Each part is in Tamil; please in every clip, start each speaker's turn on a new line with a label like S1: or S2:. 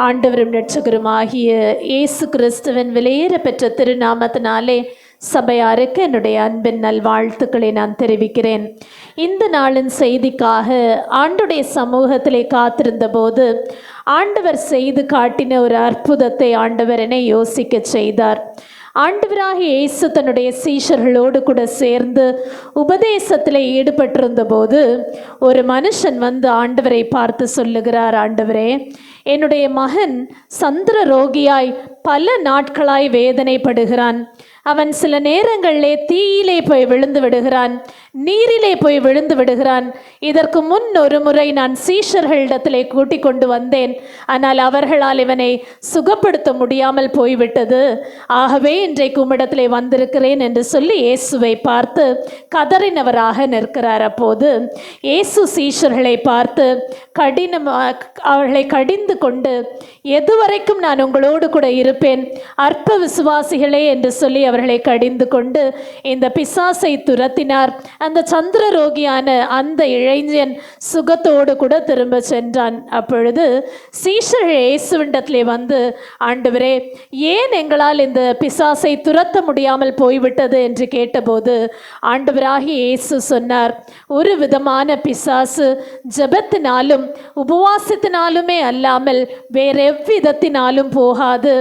S1: ஆண்டவரும் இரட்சகருமாகிய இயேசு கிறிஸ்துவின் விலையேற பெற்ற திருநாமத்தினாலே சபையாருக்கு என்னுடைய அன்பின் நல்வாழ்த்துக்களை நான் தெரிவிக்கிறேன். இந்த நாளின் செய்திக்காக ஆண்டுடைய சமூகத்திலே காத்திருந்த போது ஆண்டவர் செய்து காட்டின ஒரு அற்புதத்தை ஆண்டவர் என்னை யோசிக்க செய்தார். ஆண்டவராகிய இயேசு தன்னுடைய சீஷர்களோடு கூட சேர்ந்து உபதேசத்தில் ஈடுபட்டிருந்த போது ஒரு மனுஷன் வந்து ஆண்டவரை பார்த்து சொல்லுகிறார், ஆண்டவரே, என்னுடைய மகன் சந்திர ரோகியாய் பல நாட்களாய் வேதனைப்படுகிறான். அவன் சில நேரங்களிலே தீயிலே போய் விழுந்து விடுகிறான், நீரிலே போய் விழுந்து விடுகிறான். இதற்கு முன் ஒரு முறை நான் சீஷர்களிடத்திலே கூட்டிக் கொண்டு வந்தேன், ஆனால் அவர்களால் இவனை சுகப்படுத்த முடியாமல் போய்விட்டது. ஆகவே இன்றைக்கு உம்மிடத்திலே வந்திருக்கிறேன் என்று சொல்லி இயேசுவை பார்த்து கதறினவராக நிற்கிறார். அப்போது இயேசு சீஷர்களை பார்த்து அவர்களை கடிந்து கொண்டு, எதுவரைக்கும் நான் உங்களோடு கூட இருப்பேன், அற்ப விசுவாசிகளே என்று சொல்லி அவர்களை கடிந்து கொண்டு இந்த பிசாசை துரத்தினார். அந்த சந்திர ரோகியான அந்த இளைஞன் சுகத்தோடு கூட திரும்ப சென்றான். அப்பொழுது சீஷர்கள் இயேசுவிடத்திலே வந்து, ஆண்டவரே, ஏன் எங்களால் இந்த பிசாசை துரத்த முடியாமல் போய்விட்டது என்று கேட்டபோது ஆண்டவராகிய இயேசு சொன்னார், ஒரு விதமான பிசாசு ஜெபத்தினாலும் உபவாசத்தினாலுமே அல்லாமல் வேற எவ்விதத்தினாலும் போகாது.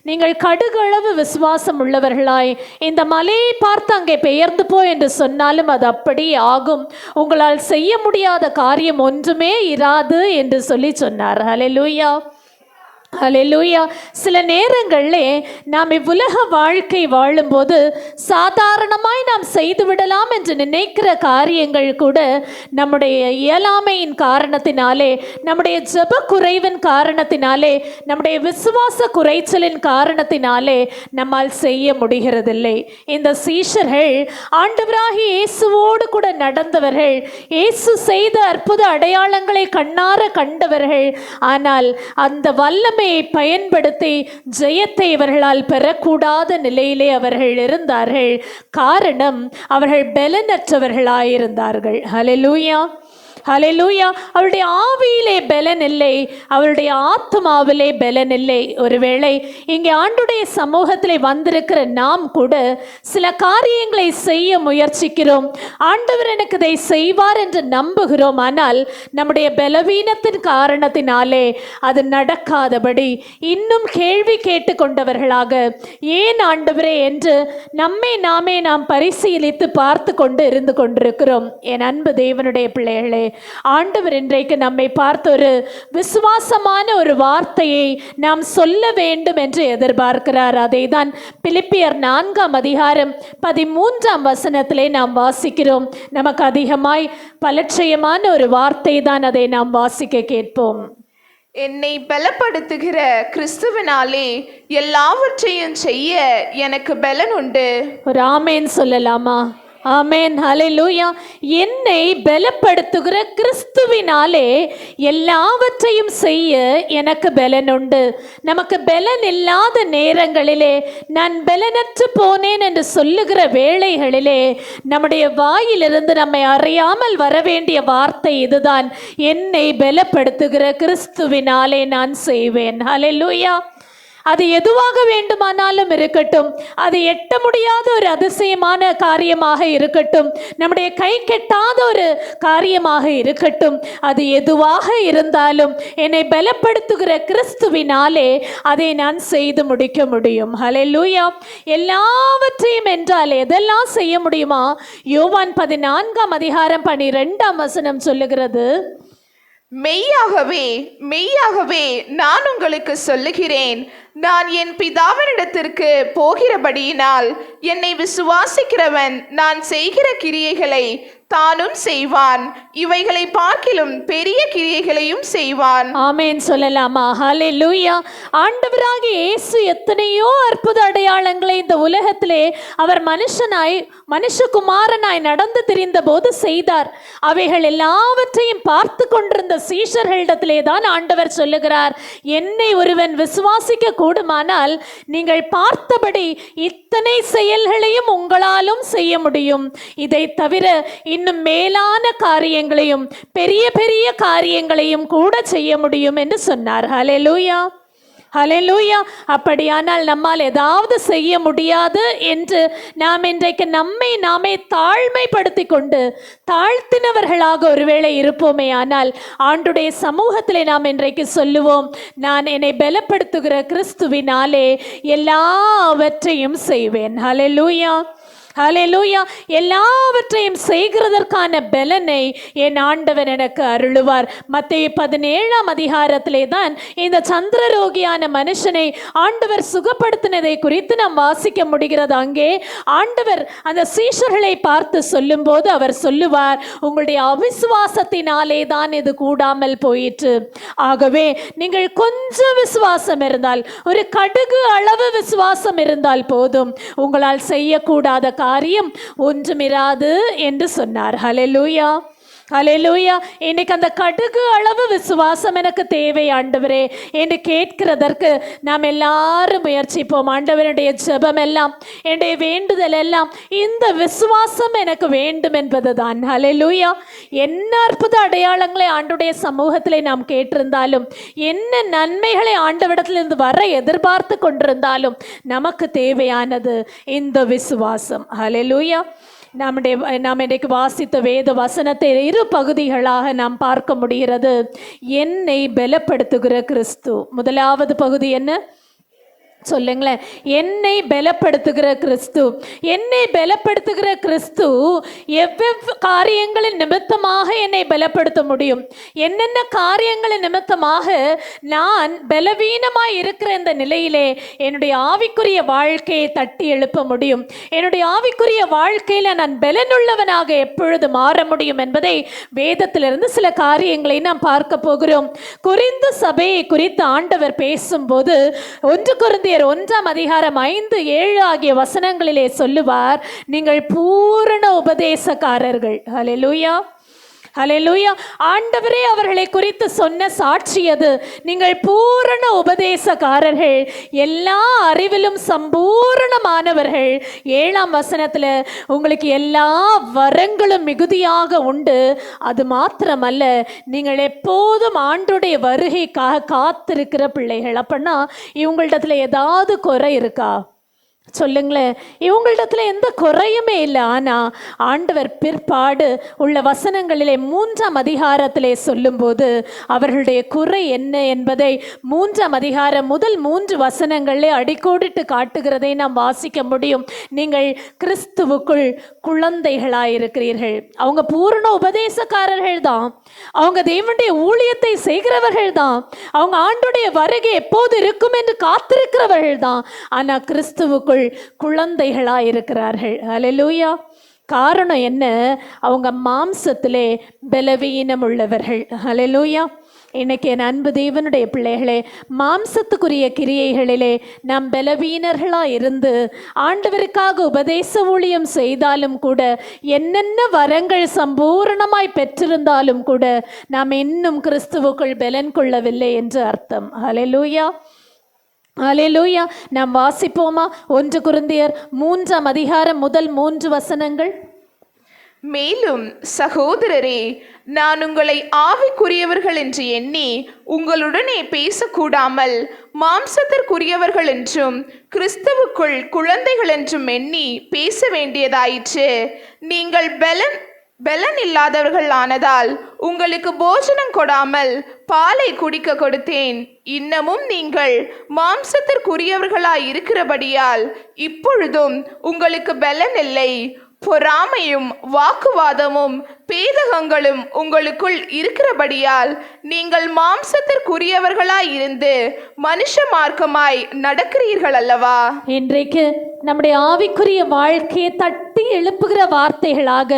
S1: நீங்கள் கடுகளவு விசுவாசம் உள்ளவர்களாய் இந்த மலையை பார்த்து அங்கே பெயர்ந்து போ என்று சொன்னாலும் அது அப்படி ஆகும். உங்களால் செய்ய முடியாத காரியம் ஒன்றுமே இராது என்று சொல்லி சொன்னார். ஹல்லேலூயா, ஹல்லேலூயா. சில நேரங்களிலே நாம் இவ்வுலக வாழ்க்கை வாழும்போது சாதாரணமாய் நாம் செய்துவிடலாம் என்று நினைக்கிற காரியங்கள் கூட நம்முடைய இயலாமையின் காரணத்தினாலே, நம்முடைய ஜெப குறைவின் காரணத்தினாலே, நம்முடைய விசுவாச குறைச்சலின் காரணத்தினாலே நம்மால் செய்ய முடிகிறதில்லை. இந்த சீஷர்கள் ஆண்டவராகிய இயேசுவோடு கூட நடந்தவர்கள், இயேசு செய்த அற்புத அடையாளங்களை கண்ணார கண்டவர்கள். ஆனால் அந்த வல்லமை பயன்படுத்தி ஜெயத்தை இவர்களால் பெறக்கூடாத நிலையிலே அவர்கள் இருந்தார்கள். காரணம், அவர்கள் பலனற்றவர்களாயிருந்தார்கள். ஹல்லேலூயா, ஹல்லேலூயா. அவருடைய ஆவியிலே பலன் இல்லை, அவருடைய ஆத்மாவிலே பலன் இல்லை. ஒருவேளை இங்கே ஆண்டுடைய சமூகத்திலே வந்திருக்கிற நாம் கூட சில காரியங்களை செய்ய முயற்சிக்கிறோம், ஆண்டவர் எனக்கு இதை செய்வார் என்று நம்புகிறோம். ஆனால் நம்முடைய பலவீனத்தின் காரணத்தினாலே அது நடக்காதபடி இன்னும் கேள்வி கேட்டு கொண்டவர்களாக, ஏன் ஆண்டவரே என்று நாம் பரிசீலித்து பார்த்து கொண்டு இருந்து கொண்டிருக்கிறோம். என் அன்பு தேவனுடைய பிள்ளைகளே, ஆண்டவர் இன்றைக்கு நம்மை பார்த்து ஒரு விசுவாசமான ஒரு வார்த்தையை நாம் சொல்ல வேண்டும் என்று எதிர்பார்க்கிறார். அதை தான் பிலிப்பியர் 4:13 நாம் வாசிக்கிறோம். நமக்கு அதிகமாய் பலட்சயமான ஒரு வார்த்தை தான், அதை நாம் வாசிக்க கேட்போம்.
S2: என்னை பலப்படுத்துகிற கிறிஸ்துவினாலே எல்லாவற்றையும் செய்ய எனக்கு பலன் உண்டு.
S1: ஒரு ஆமேன் சொல்லலாமா? ஆமென், ஹல்லேலூயா. என்னை பலப்படுத்துகிற கிறிஸ்துவினாலே எல்லாவற்றையும் செய்ய எனக்கு பலன் உண்டு. நமக்கு பலன் இல்லாத நேரங்களிலே, நான் பலனற்று போனேன் என்று சொல்லுகிற வேளைகளிலே நம்முடைய வாயிலிருந்து நம்மை அறியாமல் வர வேண்டிய வார்த்தை இதுதான், என்னை பலப்படுத்துகிற கிறிஸ்துவினாலே நான் செய்வேன். ஹல்லேலூயா. அது எதுவாக வேண்டுமானாலும் இருக்கட்டும், அது எட்ட முடியாத ஒரு அதிசயமான காரியமாக இருக்கட்டும், நம்முடைய கை கெட்டாத ஒரு காரியமாக இருக்கட்டும், அது எதுவாக இருந்தாலும் என்னை பலப்படுத்துகிற கிறிஸ்துவினாலே அதை நான் செய்து முடிக்க முடியும். ஹல்லேலூயா. எல்லாவற்றையும் என்றால் எதெல்லாம் செய்ய முடியுமா? யோவான் 14:12 சொல்லுகிறது,
S2: மெய்யாகவே மெய்யாகவே நான் உங்களுக்கு சொல்லுகிறேன், நான் என் பிதாவினிடத்திற்கு போகிறபடியினால் என்னை விசுவாசிக்கிறவன் நான் செய்கிற கிரியைகளை தானும் செய்வான், இவைகளை பார்க்கிலும் பெரிய கிரியைகளையும் செய்வான்.
S1: ஆமென் சொல்லலாமா? ஹல்லேலூயா. ஆண்டவராகிய இயேசு எத்தனையோ அற்புத அடையாளங்களை இந்த உலகத்திலே அவர் மனுஷகுமாரனாய் நடந்து திரிந்த போது செய்தார். அவைகள் எல்லாவற்றையும் பார்த்து கொண்டிருந்த சீஷர்களிடத்திலே தான் ஆண்டவர் சொல்லுகிறார், என்னை ஒருவன் விசுவாசிக்க கூடுமானால் நீங்கள் பார்த்தபடி இத்தனை செயல்களையும் உங்களாலும் செய்ய முடியும். இதை தவிர இன்னும் மேலான காரியங்களையும் பெரிய பெரிய காரியங்களையும் கூட செய்ய முடியும் என்று சொன்னார். ஹல்லேலூயா. ஹல்லேலூயா. அப்படியானால் நம்மால் ஏதாவது செய்ய முடியாது என்று நாம் இன்றைக்கு நம்மை நாமே தாழ்மைப்படுத்தி கொண்டு தாழ்த்தினவர்களாக ஒருவேளை இருப்போமே, ஆனால் ஆண்டுடைய சமூகத்திலே நாம் இன்றைக்கு சொல்லுவோம், நான் என்னை பலப்படுத்துகிற கிறிஸ்துவினாலே எல்லாவற்றையும் செய்வேன். ஹல்லேலூயா, ஹல்லேலூயா. எல்லாவற்றையும் செய்கிறதற்கான பலனை என் ஆண்டவர் எனக்கு அருளுவார். மத்தேயு 17ஆம் அதிகாரத்திலே தான் இந்த சந்திரரோகியான மனுஷனை ஆண்டவர் சுகப்படுத்தினதை குறித்து நாம் வாசிக்க முடிகிறது. அங்கே ஆண்டவர் அந்த சீஷர்களை பார்த்து சொல்லும்போது அவர் சொல்லுவார், உங்களுடைய அவிசுவாசத்தினாலே தான் இது கூடாமல் போயிற்று. ஆகவே நீங்கள் கொஞ்சம் விசுவாசம் இருந்தால், ஒரு கடுகு அளவு விசுவாசம் இருந்தால் போதும், உங்களால் செய்யக்கூடாத காரியம் ஒன்றுமிராது என்று சொன்னார். ஹல்லேலூயா, ஹல்லேலூயா. இன்னைக்கு அந்த கடுகு அளவு விசுவாசம் எனக்கு தேவை ஆண்டவரே என்று கேட்கிறதற்கு நாம் எல்லாரும் முயற்சிப்போம். ஆண்டவருடைய ஜெபம் எல்லாம், என்னுடைய வேண்டுதல் எல்லாம் இந்த விசுவாசம் எனக்கு வேண்டும் என்பதுதான். ஹல்லேலூயா. என்ன அற்புத அடையாளங்களை ஆண்டுடைய சமூகத்திலே நாம் கேட்டிருந்தாலும், என்ன நன்மைகளை ஆண்டவரிடத்திலிருந்து வர எதிர்பார்த்து கொண்டிருந்தாலும், நமக்கு தேவையானது இந்த விசுவாசம். ஹல்லேலூயா. நாம் இன்றைக்கு வாசித்த வேத வசனத்தை இரு பகுதிகளாக நாம் பார்க்க முடிகிறது. என்னை பலப்படுத்துகிற கிறிஸ்து. முதலாவது பகுதி என்ன சொல்லுங்களேன்? என்னை பலப்படுத்துகிற கிறிஸ்து. என்னை பலப்படுத்துகிற கிறிஸ்து எவ்வளவு காரியங்களின் நிமித்தமாக என்னை பலப்படுத்த முடியும்? என்னென்ன காரியங்களின் நிமித்தமாக நான் பலவீனமாய் இருக்கிற இந்த நிலையிலே என்னுடைய ஆவிக்குரிய வாழ்க்கையை தட்டி எழுப்ப முடியும்? என்னுடைய ஆவிக்குரிய வாழ்க்கையில் நான் பலனுள்ளவனாக எப்பொழுது மாற முடியும் என்பதை வேதத்திலிருந்து சில காரியங்களை நாம் பார்க்க போகிறோம். கொரிந்து சபையை குறித்து ஆண்டவர் பேசும்போது 1 கொரிந்தியர் 1ஆம் அதிகாரம் 5, 7 ஆகிய வசனங்களிலே சொல்லுவார், நீங்கள் பூரண உபதேசக்காரர்கள். ஹல்லேலூயா, ஹல்லேலூயா. ஆண்டவரே அவர்களை குறித்து சொன்ன சாட்சி அது. நீங்கள் பூரண உபதேசக்காரர்கள், எல்லா அறிவிலும் சம்பூரணமானவர்கள். 7ஆம் வசனத்தில் உங்களுக்கு எல்லா வரங்களும் மிகுதியாக உண்டு. அது மாத்திரமல்ல, நீங்கள் எப்போதும் ஆண்டுடைய வருகைக்காக காத்திருக்கிற பிள்ளைகள். அப்படின்னா இவங்களிடத்துல ஏதாவது குறை இருக்கா? சொல்லுங்களேன். இவங்களிடத்துல எந்த குறையுமே இல்லை. ஆனால் ஆண்டவர் பிற்பாடு உள்ள வசனங்களிலே 3ஆம் அதிகாரத்திலே சொல்லும்போது அவர்களுடைய குறை என்ன என்பதை 3ஆம் அதிகாரம் முதல் 3 வசனங்களிலே அடிக்கோடிட்டு காட்டுகிறதை நாம் வாசிக்க முடியும். நீங்கள் கிறிஸ்துவுக்குள் குழந்தைகளாயிருக்கிறீர்கள். அவங்க பூரண உபதேசக்காரர்கள் தான், அவங்க தேவனுடைய ஊழியத்தை செய்கிறவர்கள் தான், அவங்க ஆண்டுடைய வருகை எப்போது இருக்கும் என்று காத்திருக்கிறவர்கள் தான். ஆனால் கிறிஸ்துவுக்குள் குழந்தைகளாய் இருக்கிறார்கள். ஹல்லேலூயா. காரணம் என்ன? அவங்க மாம்சத்திலே பலவீனம் உள்ளவர்கள். ஹல்லேலூயா. இன்னைக்கு என் அன்பு தேவனுடைய பிள்ளைகளே, மாம்சத்துக்குரிய கிரியைகளிலே நாம் பலவீனர்களாக இருந்து ஆண்டவருக்காக உபதேச ஊழியம் செய்தாலும் கூட, என்னென்ன வரங்கள் சம்பூரணமாய் பெற்றிருந்தாலும் கூட, நாம் இன்னும் கிறிஸ்துவுக்குள் பலன் கொள்ளவில்லை என்று அர்த்தம். ஹல்லேலூயா, ஹல்லேலூயா. நாம் வாசிப்போமா? 1 கொரிந்தியர் 3ஆம் அதிகாரம் முதல் 3 வசனங்கள்.
S2: மேலும் சகோதரரே, நான் உங்களை ஆவிக்குரியவர்கள் என்று எண்ணி உங்களுடனே பேசக்கூடாமல் மாம்சத்திற்குரியவர்கள் என்றும் கிறிஸ்துவுக்குள் குழந்தைகள் என்றும் எண்ணி பேச வேண்டியதாயிற்று. நீங்கள் பலன் இல்லாதவர்கள் ஆனதால் உங்களுக்கு போஜனம் கொடாமல் பாலை குடிக்க கொடுத்தேன். இன்னமும் நீங்கள் மாம்சத்திற்குரியவர்களாய் இருக்கிறபடியால் இப்பொழுதும் உங்களுக்கு பலன் இல்லை. பொறாமையும் வாக்குவாதமும் பேதகங்களும் உங்களுக்குள் இருக்கிறபடியால் நீங்கள் மாம்சத்திற்குரியவர்களாய் இருந்து மனுஷ மார்க்கமாய் நடக்கிறீர்கள் அல்லவா?
S1: இன்றைக்கு நம்முடைய ஆவிக்குரிய வாழ்க்கையை தட்டி எழுப்புகிற வார்த்தைகளாக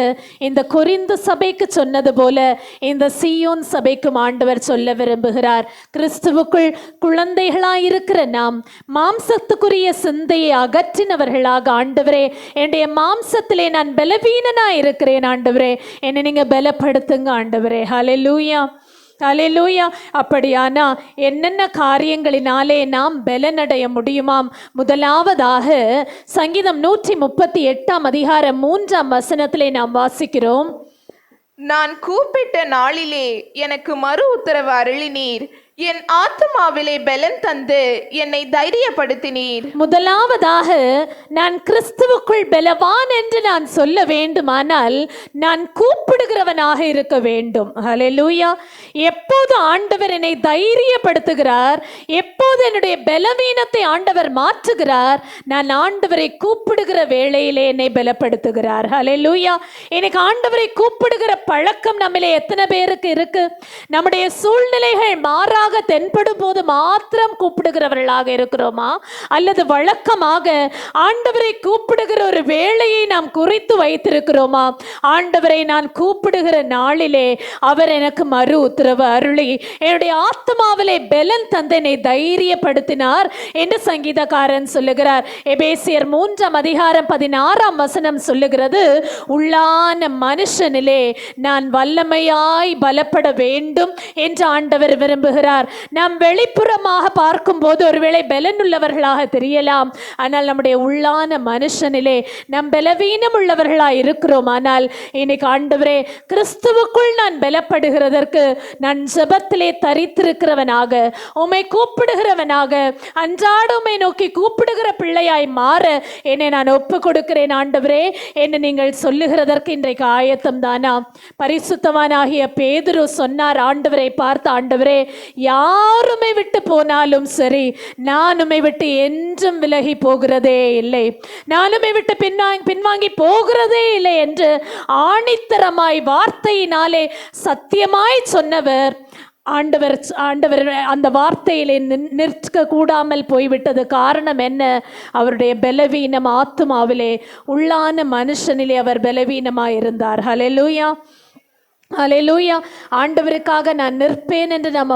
S1: இந்த கொரிந்து சபைக்கு சொன்னது போல இந்த சீயோன் சபைக்கும் ஆண்டவர் சொல்ல விரும்புகிறார். கிறிஸ்துவுக்குள் குழந்தைகளாய் இருக்கிற நாம் மாம்சத்துக்குரிய சிந்தையை அகற்றினவர்களாக, ஆண்டவரே என்னுடைய மாம்சத்திலே நான் பலவீனனாய் இருக்கிறேன், ஆண்டவரே என்னை நீங்க பலப்படுத்துங்க ஆண்டவரே. ஹல்லேலூயா, ஹல்லேலூயா. அப்படியானா என்னென்ன காரியங்களினாலே நாம் பலனடைய முடியுமாம்? முதலாவதாக சங்கீதம் 138ஆம் அதிகாரம் 3ஆம் வசனத்திலே நாம் வாசிக்கிறோம்,
S2: நான் கூப்பிட்ட நாளிலே எனக்கு மறு உத்தரவு அருளினீர். என் ஆத்துமாவிலே பலன் தந்து என்னை தைரியப்படுத்தினீர்.
S1: முதலாவதாக நான் கிறிஸ்துவுக்குள் பலவான் என்று நான் சொல்ல வேண்டுமானால் நான் கூப்பிடுகிறவனாக இருக்க வேண்டும். ஹல்லேலூயா. எப்போது ஆண்டவர் என்னை தைரியப்படுத்துகிறார், எப்போது என்னுடைய பலவீனத்தை ஆண்டவர் மாற்றுகிறார், நான் ஆண்டவரை கூப்பிடுகிற வேளையிலே என்னை பலப்படுத்துகிறார். ஹல்லேலூயா. எனக்கு ஆண்டவரை கூப்பிடுகிற பழக்கம் நம்மிலே எத்தனை பேருக்கு இருக்கு? நம்முடைய சூழ்நிலைகள் மாறாக தென்படும் போது மாத்திரம் கூப்பிடுகிறவர்களாக இருக்கிறோமா, அல்லது வழக்கமாக ஆண்டவரை கூப்பிடுகிற ஒரு வேளையை நாம் குறித்து வைத்திருக்கிறோமா? ஆண்டவரை நான் கூப்பிடுகிற நாளிலே அவர் எனக்கு மறு உத்தரவு அருளி என்னுடைய ஆத்மாவிலே பலன் தந்தனை தைரியப்படுத்தினார் என்று சங்கீதக்காரன் சொல்லுகிறார். எபேசியர் 3:16 சொல்லுகிறது, உள்ளான மனுஷனிலே நான் வல்லமையாய் பலப்பட வேண்டும் என்று ஆண்டவர் விரும்புகிறார். நாம் வெளிப்புறமாக பார்க்கும் போது ஒருவேளை பலன் உள்ளவர்களாக தெரியலாம், ஆனால் நம்முடைய உள்ளான மனுஷனிலே நம் பலவீனம் உள்ளவர்களாக இருக்கிறோம். ஆனால் இன்னைக்கு ஆண்டவரே, கிறிஸ்துவுக்குள் நான் பலப்படுகிறதற்கு நான் ஜெபத்திலே தரித்திருக்கிறவனாக, உம்மை கூப்பிடுகிறவனாக, அன்றாட உம்மை நோக்கி கூப்பிடுகிற பிள்ளையாய் மாற என்னை நான் ஒப்பு கொடுக்கிறேன். ஆண்டவரே, என்னை நீங்கள் சொல்லுகிறதற்கு இன்றைக்கு ஆயத்தம் தானா? பரிசுத்தவானாகிய பேதுரு சொன்னார் ஆண்டவரை பார்த்து, ஆண்டவரே, யாருமை விட்டு போனாலும் சரி, நானுமை விட்டு என்றும் விலகி போகிறதே இல்லை, நானுமை விட்டு பின்வாங்கி போகிறதே இல்லை என்று ஆணித்தரமாய் வார்த்தையினாலே சத்தியமாய் சொன்னவர் ஆண்டவர் அந்த வார்த்தையிலே நிற்க கூடாமல் போய்விட்டது. காரணம் என்ன? அவருடைய பலவீனம் ஆத்துமாவிலே, உள்ளான மனுஷனிலே அவர் பலவீனமாய் இருந்தார். ஹல்லேலூயா. ஹல்லேலூயா. ஆண்டவருக்காக நான் நிற்பேன் என்று நம்ம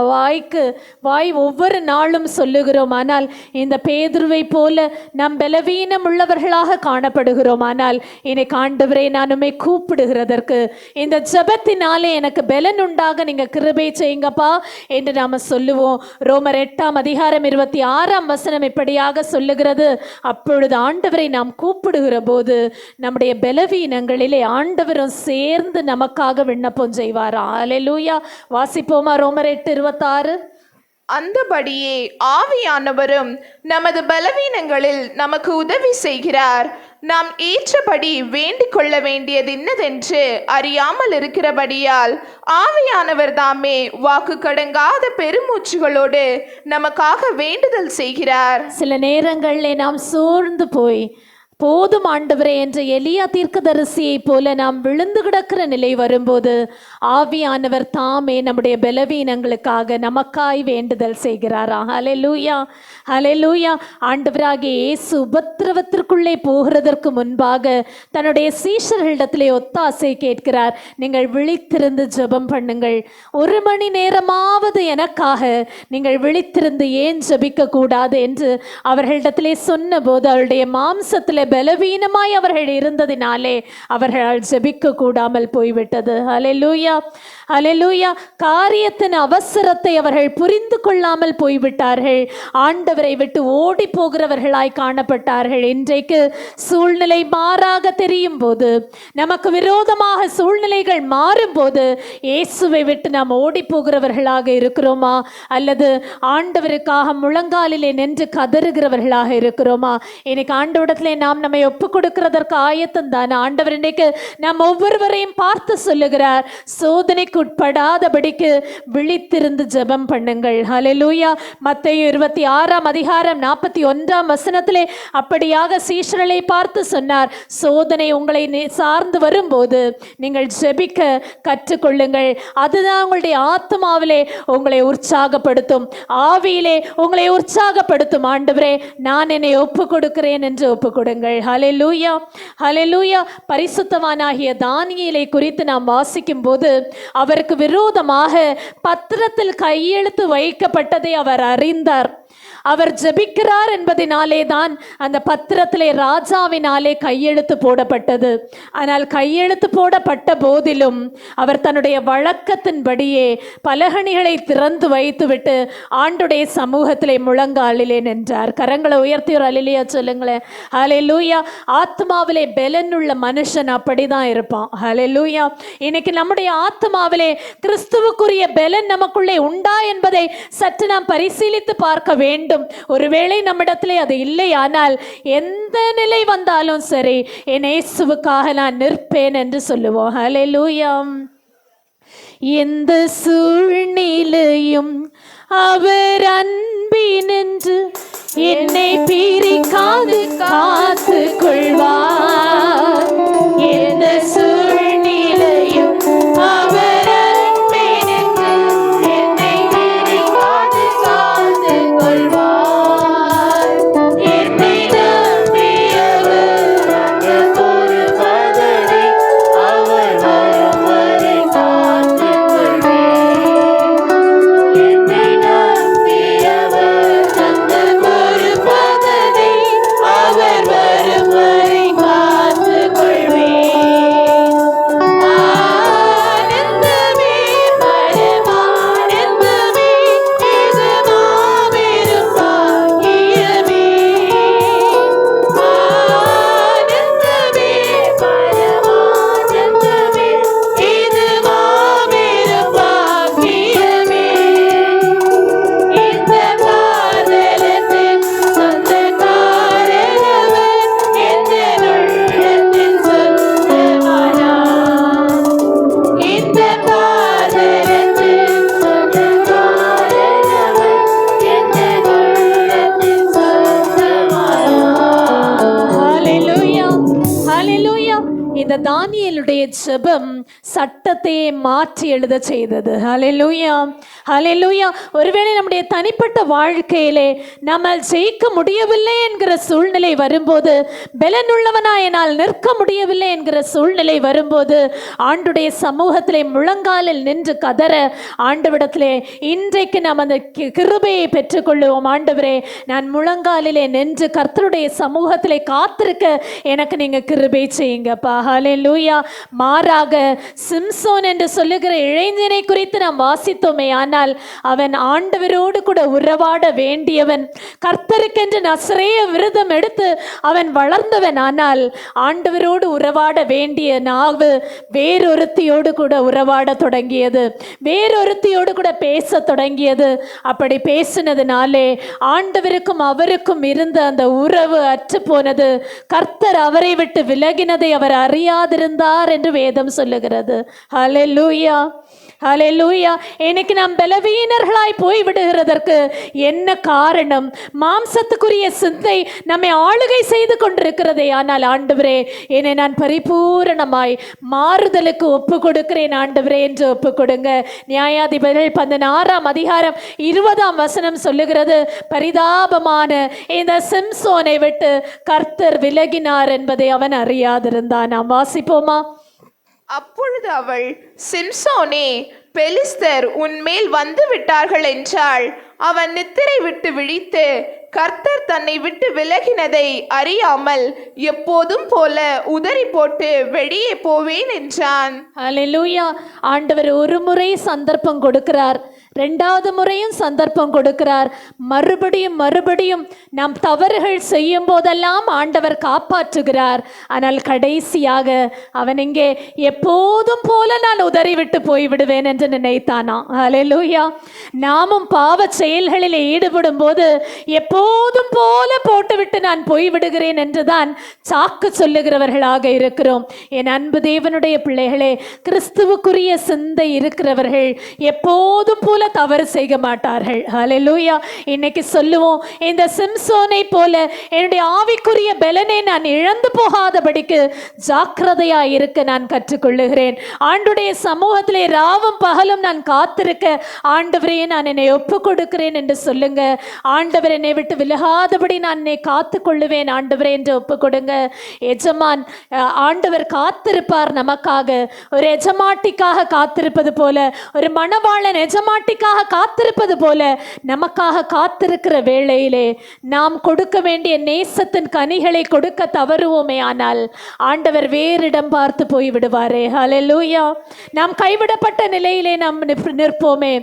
S1: வாய் ஒவ்வொரு நாளும் சொல்லுகிறோம். ஆனால் இந்த பேதுருவை போல நம் பலவீனம் உள்ளவர்களாக காணப்படுகிறோம். ஆனால் இன்னைக்கு ஆண்டவரை நான் உம்மை கூப்பிடுகிறதற்கு இந்த ஜெபத்தினாலே எனக்கு பலன் உண்டாக நீங்க கிருபை செய்யுங்கப்பா என்று நாம சொல்லுவோம். ரோமர் 8:26 இப்படியாக சொல்லுகிறது, அப்பொழுது ஆண்டவரை நாம் கூப்பிடுகிற போது நம்முடைய பலவீனங்களிலே ஆண்டவரும் சேர்ந்து நமக்காக விண்ணப்பம் செய்வாரா? அல்லேலூயா. வாசிப்போமா ரோமர் 8:26.
S2: அந்தபடியே ஆவியானவரும் நமது பலவீனங்களில் நமக்கு உதவி செய்கிறார். நாம் ஏற்றபடி வேண்டிக் கொள்ள வேண்டியது இன்னதென்று அறியாமல் இருக்கிறபடியால் ஆவியானவர் தாமே வாக்கு கடங்காத பெருமூச்சுகளோடு நமக்காக வேண்டுதல் செய்கிறார்.
S1: சில நேரங்களில் நாம் சோர்ந்து போய் போதும் ஆண்டவரே என்ற எலியா தீர்க்கதரிசியை போல நாம் விழுந்து கிடக்கிற நிலை வரும்போது ஆவியானவர் தாமே நம்முடைய பலவீனங்களுக்காக நமக்காய் வேண்டுதல் செய்கிறாரா? ஹல்லேலூயா. ஹல்லேலூயா. ஆண்டவராகிய இயேசு உபத்திரவத்திற்குள்ளே போகிறதற்கு முன்பாக தன்னுடைய சீஷர்களிடத்திலே ஒத்தாசை கேட்கிறார். நீங்கள் விழித்திருந்து ஜெபம் பண்ணுங்கள், 1 மணி நேரமாவது எனக்காக நீங்கள் விழித்திருந்து ஏன் ஜெபிக்க கூடாது என்று அவர்களிடத்திலே சொன்னபோது அவருடைய மாம்சத்திலே பலவீனமாய் அவர்கள் இருந்ததினாலே அவர்களால் ஜெபிக்க கூடாமல் போய்விட்டது. ஹல்லேலூயா. ஹல்லேலூயா. காரியத்தின் அவசரத்தை அவர்கள் புரிந்து கொள்ளாமல் போய்விட்டார்கள். ஆண்டவரை விட்டு ஓடி போகிறவர்களாய் காணப்பட்டார்கள். இன்றைக்கு சூழ்நிலை மாறாக தெரியும் போது, நமக்கு விரோதமாக சூழ்நிலைகள் மாறும்போது இயேசுவை விட்டு நாம் ஓடி போகிறவர்களாக இருக்கிறோமா, அல்லது ஆண்டவருக்காக முழங்காலிலே நின்று கதறுகிறவர்களாக இருக்கிறோமா? இன்னைக்கு ஆண்டவரிடத்திலே நாம் நம்மை ஒப்பு கொடுக்கிறதற்கு ஆயத்தம் தான். ஆண்டவர் இன்னைக்கு நாம் ஒவ்வொருவரையும் பார்த்து சொல்லுகிறார், சோதனைக்கு உட்படாதபடிக்கு விழித்திருந்து ஜெபம் பண்ணுங்கள். ஹல்லேலூயா. மத்தேயு 26:41 அப்படியாக சீஷர்களை பார்த்து சொன்னார், சோதனை உங்களை சார்ந்து வரும்போது நீங்கள் ஜெபிக்க கற்றுக்கொள்ளுங்கள். அதுதான் உங்களுடைய ஆத்மாவிலே உங்களை உற்சாகப்படுத்தும், ஆவியிலே உங்களை உற்சாகப்படுத்தும். ஆண்டவரே, நான் என்னை ஒப்பு கொடுக்கிறேன் என்று ஒப்பு கொடுங்கள். ஹல்லேலூயா. ஹல்லேலூயா. பரிசுத்தவானாகிய தானியேலை குறித்து நாம் வாசிக்கும் போது அவருக்கு விரோதமாக பத்திரத்தில் கையெழுத்து வைக்கப்பட்டதை அவர் அறிந்தார். அவர் ஜெபிக்கிறார் என்பதினாலே தான் அந்த பத்திரத்திலே ராஜாவினாலே கையெழுத்து போடப்பட்டது. ஆனால் கையெழுத்து போடப்பட்ட போதிலும் அவர் தன்னுடைய வழக்கத்தின்படியே பலகணிகளை திறந்து வைத்துவிட்டு ஆண்டுடைய சமூகத்திலே முழங்காலிலே நின்றார். கரங்களை உயர்த்தி ஒரு அல்லேலூயா சொல்லுங்களேன். ஹல்லேலூயா. ஆத்மாவிலே பெலனுள்ள மனுஷன் அப்படிதான் இருப்பான். ஹல்லேலூயா. இன்னைக்கு நம்முடைய ஆத்மாவிலே கிறிஸ்துவுக்குரிய பெலன் நமக்குள்ளே உண்டா என்பதை சற்று நாம் பரிசீலித்து பார்க்க வேண்டும். ஒருவேளை நம்மிடத்திலே அது இல்லை, ஆனால் எந்த நிலை வந்தாலும் சரி என் இயேசுவுக்காக நான் நிற்பேன் என்று சொல்லுவோம். ஹல்லேலூயா. எந்த சூழ்நிலையும் அவர் அன்பினின்று என்னை பிரிக்காது காத்து கொள்வார். எந்த சூழ்நிலையும் அவர் அன்பினின்று என்னை பிரிக்காது காத்து கொள்வார். என்னை நம்பியவர் அந்த பொறுப்பதனை அவர் வரும் வரை காத்து கொள்வேன். என்னை நம்பியவர் அந்த பொறுப்பதனை அவர் வரும் வரை காத்து கொள்வேன். ஆனந்தமே பரமானந்தமே இது மாபெரும் பாக்கியமே. ஆனந்தமே பரமானந்தமே இது மாபெரும் பாக்கியமே. இந்த காதலத்தின் சொந்தக்காரனவர் எந்த உள்ளத்தின் சொந்தமானார். இந்த காதலத்தின் சொந்தக்காரனவர் எந்த உள்ளத்தின் சொந்தமானார். ஹல்லேலூயா. ஹல்லேலூயா. இந்த தானியேலுடைய ஜெபம் சட்டத்தையே மாற்றி எழுத செய்தது. ஹல்லேலூயா. ஹல்லேலூயா. ஒருவேளை நம்முடைய தனிப்பட்ட வாழ்க்கையிலே நம்ம ஜெயிக்க முடியவில்லை என்கிற சூழ்நிலை வரும்போது, பலனுள்ளவனாய் என்னால் நிற்க முடியவில்லை என்கிற சூழ்நிலை வரும்போது, ஆண்டுடைய சமூகத்திலே முழங்காலில் நின்று கதற ஆண்டவிடத்திலே இன்றைக்கு நாம் அந்த கிருபையை பெற்றுக்கொள்ளுவோம். ஆண்டவரே, நான் முழங்காலிலே நின்று கர்த்தருடைய சமூகத்திலே காத்திருக்க எனக்கு நீங்க கிருபை செய்யுங்கப்பா. ஹல்லேலூயா. மாறாக சிம்சோன் என்று சொல்லுகிற இளைஞனை குறித்து நாம் வாசித்தோமே, ஆனால் அவன் ஆண்டவரோடு கூட உறவாட வேண்டியவன். கர்த்தருக்கென்று நசரேய விரதம் எடுத்து அவன் வளர்ந்தவன். ஆனால் ஆண்டவரோடு உறவாட வேண்டிய நாவு வேறொருத்தியோடு கூட உறவாட தொடங்கியது, வேறொருத்தியோடு கூட பேச தொடங்கியது. அப்படி பேசினதுனாலே ஆண்டவருக்கும் அவருக்கும் இருந்த அந்த உறவு அற்று போனது. கர்த்தர் அவரை விட்டு விலகினதை அவர் அறியாதிருந்தார் என்று வேதம் சொல்லுகிறது. ஹல்லேலூயா. ஹல்லேலூயா. இன்னைக்கு நாம் பலவீனர்களாய் போய் விடுகிறதற்கு என்ன காரணம்? மாம்சத்துக்குரிய சிந்தை நம்மை ஆளுகை செய்து கொண்டிருக்கிறதே. ஆனால் ஆண்டவரே, என்னை நான் பரிபூரணமாய் மாறுதலுக்கு ஒப்பு கொடுக்கிறேன் ஆண்டவரே என்று ஒப்பு கொடுங்க. நியாயாதிபதிகள் 16ஆம் அதிகாரம் 20ஆம் வசனம் சொல்லுகிறது, பரிதாபமான இந்த சிம்சோனை விட்டு கர்த்தர் விலகினார் என்பதை அவன் அறியாதிருந்தான். நாம் வாசிப்போமா?
S2: அப்பொழுது அவள், சிம்சோனே, பெலிஸ்தர் உன்மேல் வந்து விட்டார்கள் என்றாள். அவன் நித்திரை விட்டு விழித்து கர்த்தர் தன்னை விட்டு விலகினதை அறியாமல் எப்போதும் போல உதறி போட்டு வெளியே போவேன் என்றான்.
S1: ஹல்லேலூயா. ஆண்டவர் ஒரு முறை சந்தர்ப்பம் கொடுக்கிறார், ரெண்டாவது முறையும் சந்தர்ப்பம் கொடுக்கிறார். மறுபடியும் நாம் தவறுகள் செய்யும் போதெல்லாம் ஆண்டவர் காப்பாற்றுகிறார். ஆனால் கடைசியாக அவன் இங்கே எப்போதும் போல நான் உதறிவிட்டு போய்விடுவேன் என்று நினைத்தானா? ஹல்லேலூயா. நாமும் பாவ செயல்களில் ஈடுபடும் போது எப்போதும் போல போட்டுவிட்டு நான் போய்விடுகிறேன் என்றுதான் சாக்கு சொல்லுகிறவர்களாக இருக்கிறோம். என் அன்பு தேவனுடைய பிள்ளைகளே, கிறிஸ்துவுக்குரிய சிந்தை இருக்கிறவர்கள் எப்போதும் போல தவறு செய்ய மாட்டார்கள். ஹல்லேலூயா. இன்னைக்கு சொல்லுவோம், இந்த சிம்சோனை போல என்னுடைய ஆவிக்குரிய பலனை நான் இழந்து போகாதபடிக்கு ஜாக்கிரதையா இருக்க நான் கற்றுக்கொள்ளுகிறேன். ஆண்டுடைய சமூகத்திலே ராவும் பகலும் நான் காத்திருக்க ஆண்டவரே நான் என்னை ஒப்பு கொடுக்கிறேன் என்று சொல்லுங்க. ஆண்டவர் என்னை விட்டு விலகாதபடி நான் என்னை காத்து கொள்ளுவேன் ஆண்டவரே என்று ஒப்பு கொடுங்க. எஜமான் ஆண்டவர் காத்திருப்பார் நமக்காக. ஒரு எஜமாட்டிக்காக காத்திருப்பது போல, ஒரு மணவாளன் எஜமாட்டி குழந்தைக்காக காத்திருப்பது போல நமக்காக காத்திருக்கிற வேளையிலே நாம் கொடுக்க வேண்டிய நேசத்தின் கனிகளை கொடுக்க தவறுவோமே ஆனால் ஆண்டவர் வேறிடம் பார்த்து போய் விடுவாரே. ஹல்லேலூயா. நாம் கைவிடப்பட்ட நிலையிலே நாம் நிற்போமே.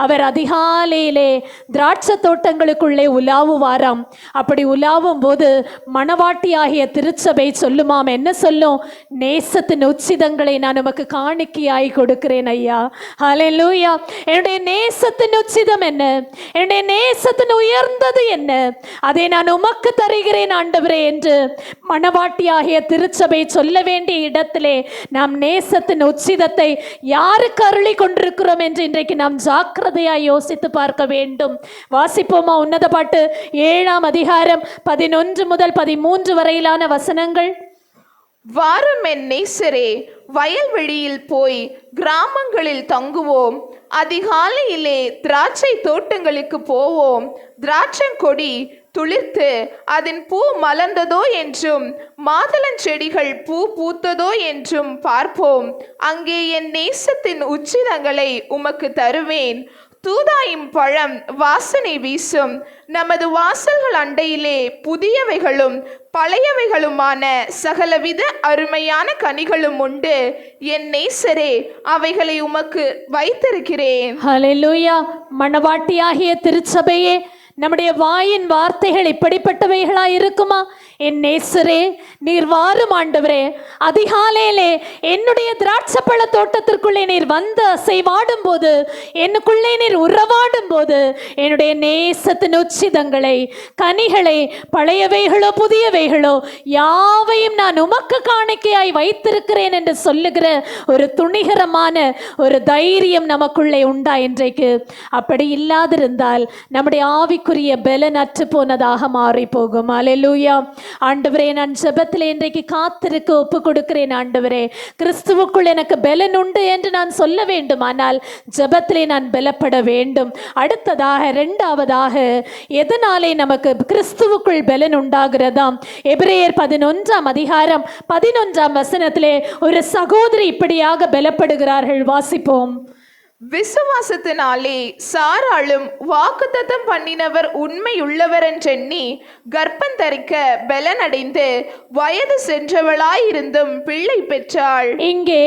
S1: அவர் அதிகாலையிலே திராட்சை தோட்டங்களுக்குள்ளே உலாவுவாராம். அப்படி உலாவும் போது மணவாட்டியாகிய திருச்சபை சொல்லுமாம், என்ன சொல்லும்? நேசத்தின் உச்சிதங்களை நான் உமக்கு காணிக்கையாய் கொடுக்கிறேன் ஐயா. ஹல்லேலூயா. என்னுடைய நேசத்தின் உச்சிதம் என்ன? என்னுடைய நேசத்தின் உயர்ந்தது என்ன? அதை நான் உமக்கு தருகிறேன் ஆண்டவரே என்று மணவாட்டியாகிய திருச்சபை சொல்ல வேண்டிய இடத்திலே நாம் நேசத்தின் உச்சிதத்தை யாருக்கு அருளி கொண்டிருக்கிறோம் என்று இன்றைக்கு நாம் ஜாக்கிரதையாய் யோசித்து பார்க்க வேண்டும். வாசிப்போமா உன்னத பாட்டு 7ஆம் அதிகாரம் 11 முதல் 13 வரையிலான வசனங்கள்.
S2: வாரும் என் நேசரே, வயல்வெளியில் போய் கிராமங்களில் தங்குவோம். அதிகாலையிலே திராட்சை தோட்டங்களுக்கு போவோம். திராட்சங்கொடி துளிர்த்து அதன் பூ மலர்ந்ததோ என்றும் மாதுளஞ்செடிகள் பூ பூத்ததோ என்றும் பார்ப்போம். அங்கே என் நேசத்தின் உச்சிதங்களை உமக்கு தருவேன். தூதாயும் பழம் வாசனை வீசும். நமது வாசல்கள் அண்டையிலே புதியவைகளும் பழையவைகளுமான சகலவித அருமையான கனிகளும் உண்டு. என் நேசரே, அவைகளை உமக்கு வைத்திருக்கிறேன்.
S1: ஹல்லேலூயா. மணவாட்டியாகிய திருச்சபையே, நம்முடைய வாயின் வார்த்தைகள் இப்படிப்பட்டவைகளா இருக்குமா? என் நேசரே, நீர் வாரும் ஆண்டவரே. அதிகாலையிலே என்னுடைய திராட்சைப்பழ தோட்டத்திற்குள்ளே நீர் வந்து அசைவாடும் போது, எனக்குள்ளே நீர் உறவாடும் போது, என்னுடைய நேசத்தின் உச்சிதங்களை கனிகளை பழையவைகளோ புதியவைகளோ யாவையும் நான் உமக்கு காணிக்கையாய் வைத்திருக்கிறேன் என்று சொல்லுகிற ஒரு துணிகரமான ஒரு தைரியம் நமக்குள்ளே உண்டா இன்றைக்கு? அப்படி இல்லாதிருந்தால் நம்முடைய ஆவிக்குரிய பலன் அற்று போனதாக மாறி போகும். அல்லேலூயா. ஆண்டவரே, நான் ஜெபத்திலே இன்றைக்கு காத்திருக்க ஒப்பு கொடுக்கிறேன் ஆண்டவரே. கிறிஸ்துவுக்குள் எனக்கு பலன் உண்டு என்று நான் சொல்ல வேண்டும். ஆனால் ஜெபத்திலே நான் பலப்பட வேண்டும். அடுத்ததாக 2ஆவதாக எதனாலே நமக்கு கிறிஸ்துவுக்குள் பலன் உண்டாகிறதாம்? எபிரேயர் 11ஆம் அதிகாரம் 11ஆம் வசனத்திலே ஒரு சகோதரி இப்படியாக பலப்படுகிறார்கள். வாசிப்போம்.
S2: விசுவாசத்தினாலே சாராளும் வாக்குத்தத்தம் பண்ணினவர் உண்மையுள்ளவர் என்றெண்ணி கர்ப்பம் தரிக்க பலனடைந்து வயது சென்றவளாயிருந்தும் பிள்ளை பெற்றாள்.
S1: இங்கே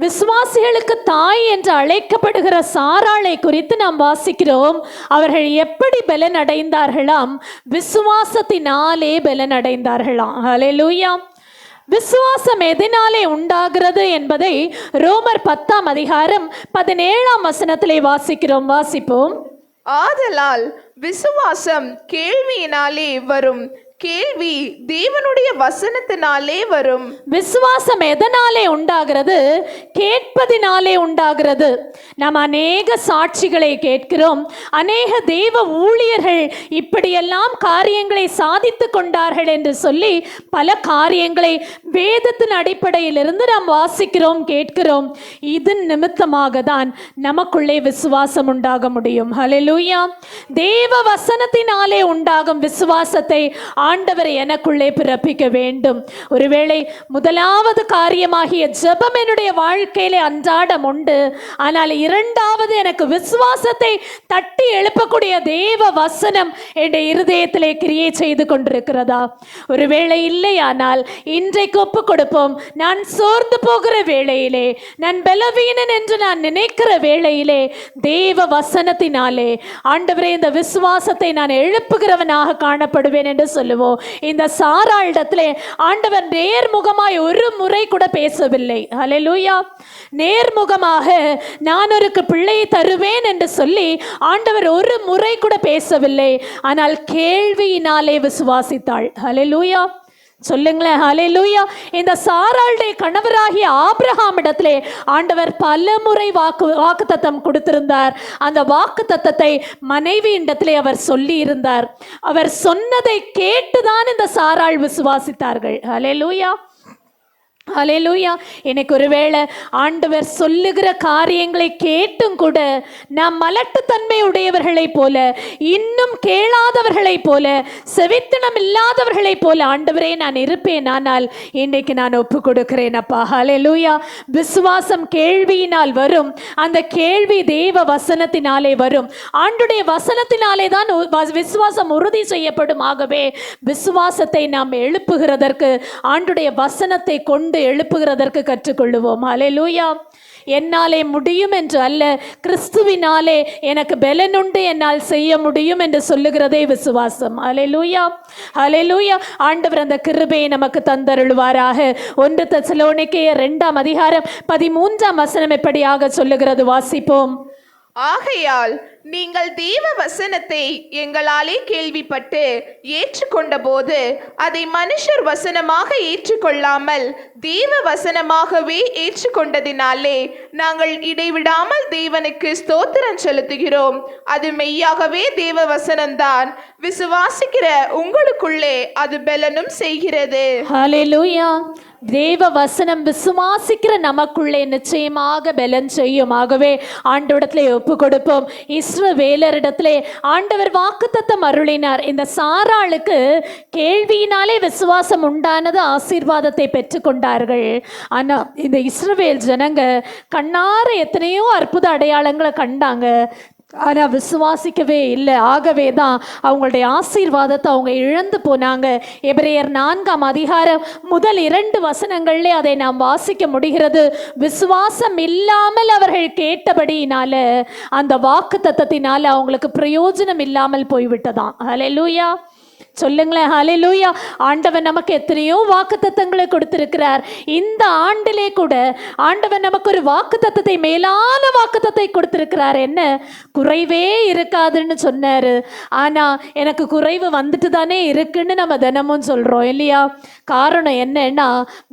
S1: விசுவாசிகளுக்கு தாய் என்று அழைக்கப்படுகிற சாராளை குறித்து நாம் வாசிக்கிறோம். அவர்கள் எப்படி பலன் அடைந்தார்களாம்? விசுவாசத்தினாலே பலன் அடைந்தார்களாம். ஹல்லேலூயா. விசுவாசம் எதனாலே உண்டாகிறது என்பதை ரோமர் 10ஆம் அதிகாரம் 17ஆம் வசனத்திலே வாசிக்கிறோம். வாசிப்போம்.
S2: ஆதலால் விசுவாசம் கேள்வியினாலே வரும், கேள்வி தேவனுடைய வசனத்தினாலே வரும்.
S1: விசுவாசம் எதனாலே உண்டாகிறது? கேட்பதினாலே உண்டாகிறது. நாம் அநேக சாட்சிகளை கேட்கிறோம். அநேக தேவ ஊழியர்கள் இப்படியெல்லாம் காரியங்களை சாதித்து கொண்டார்கள் என்று சொல்லி பல காரியங்களை வேதத்தின் அடிப்படையிலிருந்து நாம் வாசிக்கிறோம், கேட்கிறோம். இது நிமித்தமாக தான் நமக்குள்ளே விசுவாசம் உண்டாக முடியும். ஹல்லேலூயா. தேவ வசனத்தினாலே உண்டாகும் விசுவாசத்தை ஆண்டவர் எனக்குள்ளே பிறப்பிக்க வேண்டும். ஒருவேளை முதலாவது காரியமாகிய ஜெபம் என்னுடைய வாழ்க்கையிலே அன்றாடம் உண்டு. ஆனால் 2வது எனக்கு விசுவாசத்தை தட்டி எழுப்பக்கூடிய தேவ வசனம் என்னுடைய இருதயத்திலே கிரியை செய்து கொண்டிருக்கிறதா? ஒருவேளை இல்லையானால் இன்றைக்கு ஒப்பு கொடுப்போம். நான் சோர்ந்து போகிற வேளையிலே, நான் பலவீனன் என்று நான் நினைக்கிற வேளையிலே தேவ வசனத்தினாலே ஆண்டவரே இந்த விசுவாசத்தை நான் எழுப்புகிறவனாக காணப்படுவேன் என்று சொல்லுவோம். இந்த சாராளிடத்திலே ஆண்டவர் நேர்முகமாய் ஒரு முறை கூட பேசவில்லை. ஹல்லேலூயா. நேர்முகமாக நான் ஒரு பிள்ளையை தருவேன் என்று சொல்லி ஆண்டவர் ஒரு முறை கூட பேசவில்லை. ஆனால் கேள்வியினாலே விசுவாசித்தாள். ஹல்லேலூயா. சொல்லுங்களேன். ஹல்லேலூயா. இந்த சாராளுடைய கணவராகிய ஆபிரகாம் இடத்திலே ஆண்டவர் பல முறை வாக்குத்தத்தம் கொடுத்திருந்தார். அந்த வாக்குத்தத்தத்தை மனைவி இடத்திலே அவர் சொல்லி இருந்தார். அவர் சொன்னதை கேட்டுதான் இந்த சாராள் விசுவாசித்தார்கள். ஹல்லேலூயா. ஹல்லேலூயா. எனக்கு ஒருவேளை ஆண்டவர் சொல்லுகிற காரியங்களை கேட்டும் கூட நாம் மலட்டுத்தன்மை உடையவர்களைப் போல, இன்னும் கேளாதவர்களைப் போல, செவித்தனம் இல்லாதவர்களைப் போல ஆண்டவரே நான் இருப்பேன். ஆனால் இன்றைக்கு நான் ஒப்பு கொடுக்கிறேன் அப்பா. ஹல்லேலூயா. விசுவாசம் கேள்வியினால் வரும், அந்த கேள்வி தேவ வசனத்தினாலே வரும். ஆண்டுடைய வசனத்தினாலே தான் விசுவாசம் உறுதி செய்யப்படும். ஆகவே விசுவாசத்தை நாம் எழுப்புகிறதற்கு ஆண்டுடைய வசனத்தை கொண்டு எழுப்புகிறதற்கு கற்றுக்கொள்ளுவோம். ஹல்லேலூயா. என்னாலே முடியும் என்று அல்ல, கிறிஸ்துவினாலே எனக்கு பலன் உண்டு, என்னால் செய்ய முடியும் என்று சொல்லுகிறதே விசுவாசம். ஹல்லேலூயா. ஹல்லேலூயா. ஆண்டவர் அந்த கிருபையை நமக்கு தந்தருள்வாராக. 1 தெசலோனிக்கேயர் 2ஆம் அதிகாரம் 13ஆம் வசனம் எப்படியாக சொல்லுகிறது, வாசிப்போம்.
S2: ஆகையால் நீங்கள் தேவ வசனத்தை எங்களாலே கேள்விப்பட்டு ஏற்றுக்கொண்ட போது அதை மனுஷர் வசனமாக ஏற்றுக்கொள்ளாமல் தேவ வசனமாகவே ஏற்றுக்கொண்டதினாலே நாங்கள் இடைவிடாமல் தேவனுக்கு ஸ்தோத்திரம் செலுத்துகிறோம். அது மெய்யாகவே தேவ வசனம்தான். விசுவாசிக்கிற உங்களுக்குள்ளே அது பலனும் செய்கிறது.
S1: ஹல்லேலூயா. தேவ வசனம் விசுவாசிக்கிற நமக்குள்ளே நிச்சயமாக பலன் செய்யும். ஆகவே ஆண்டவரிடத்திலே ஒப்பு கொடுப்போம். இஸ்ரவேலரிடத்திலே ஆண்டவர் வாக்குத்தத்தம் அருளினார். இந்த சாராளுக்கு கேள்வியினாலே விசுவாசம் உண்டானது, ஆசீர்வாதத்தை பெற்றுக்கொண்டார்கள். ஆனால் இந்த இஸ்ரவேல் ஜனங்க கண்ணார எத்தனையோ அற்புத அடையாளங்களை கண்டாங்க, ஆனால் விசுவாசிக்கவே இல்லை. ஆகவே தான் அவங்களுடைய ஆசீர்வாதத்தை அவங்க இழந்து போனாங்க. எபிரேயர் 4ஆம் அதிகாரம் முதல் 2 வசனங்கள்லே அதை நாம் வாசிக்க முடிகிறது. விசுவாசம் இல்லாமல் அவர்கள் கேட்டபடியினால அந்த வாக்குத்தத்தத்தினால அவங்களுக்கு பிரயோஜனம் இல்லாமல் போய்விட்டதாம். ஹல்லேலூயா. சொல்லுங்களேன், ஹல்லேலூயா. ஆண்டவர் நமக்கு எத்தனையோ வாக்குத்தத்தங்களை கொடுத்திருக்கிறார். இந்த ஆண்டிலே கூட ஆண்டவர் நமக்கு ஒரு வாக்குத்தத்தத்தை, மேலான வாக்குத்தத்தை கொடுத்திருக்கிறார். என்ன, குறைவே இருக்காதுன்னு சொன்னாரு. ஆனா எனக்கு குறைவு வந்துட்டு தானே இருக்குன்னு நம்ம தினமும் சொல்றோம் இல்லையா? காரணம் என்னன்னா,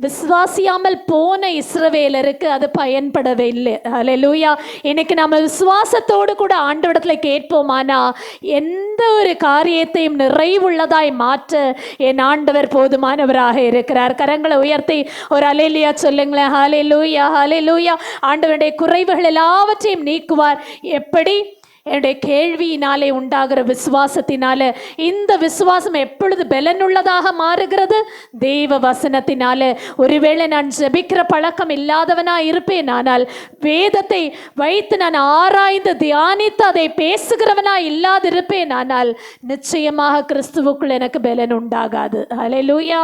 S1: விசுவாசியாமல் போன இஸ்ரவேலருக்கு அது பயன்படவே இல்லை. ஹல்லேலூயா. இன்னைக்கு நம்ம விசுவாசத்தோடு கூட ஆண்டவரிடத்துல கேட்போமானா எந்த ஒரு காரியத்தையும் நிறைவுள்ளதாய் மாற்ற என் ஆண்டவர் போதுமானவராக இருக்கிறார். கரங்களை உயர்த்தி ஒரு அல்லேலூயா சொல்லுங்களேன். ஹல்லேலூயா. ஹல்லேலூயா. ஆண்டவருடைய குறைவுகள் எல்லாவற்றையும் நீக்குவார். எப்படி? என்னுடைய கேள்வியினாலே உண்டாகிற விசுவாசத்தினால. இந்த விசுவாசம் எப்பொழுது பலனுள்ளதாக மாறுகிறது? தேவ வசனத்தினால. ஒருவேளை நான் ஜெபிக்கிற பழக்கம் இல்லாதவனா இருப்பேன், ஆனால் வேதத்தை வைத்து நான் ஆராய்ந்து தியானித்து அதை பேசுகிறவனா இல்லாதிருப்பேன், ஆனால் நிச்சயமாக கிறிஸ்துவுக்குள் எனக்கு பலன் உண்டாகாது. ஹல்லேலூயா.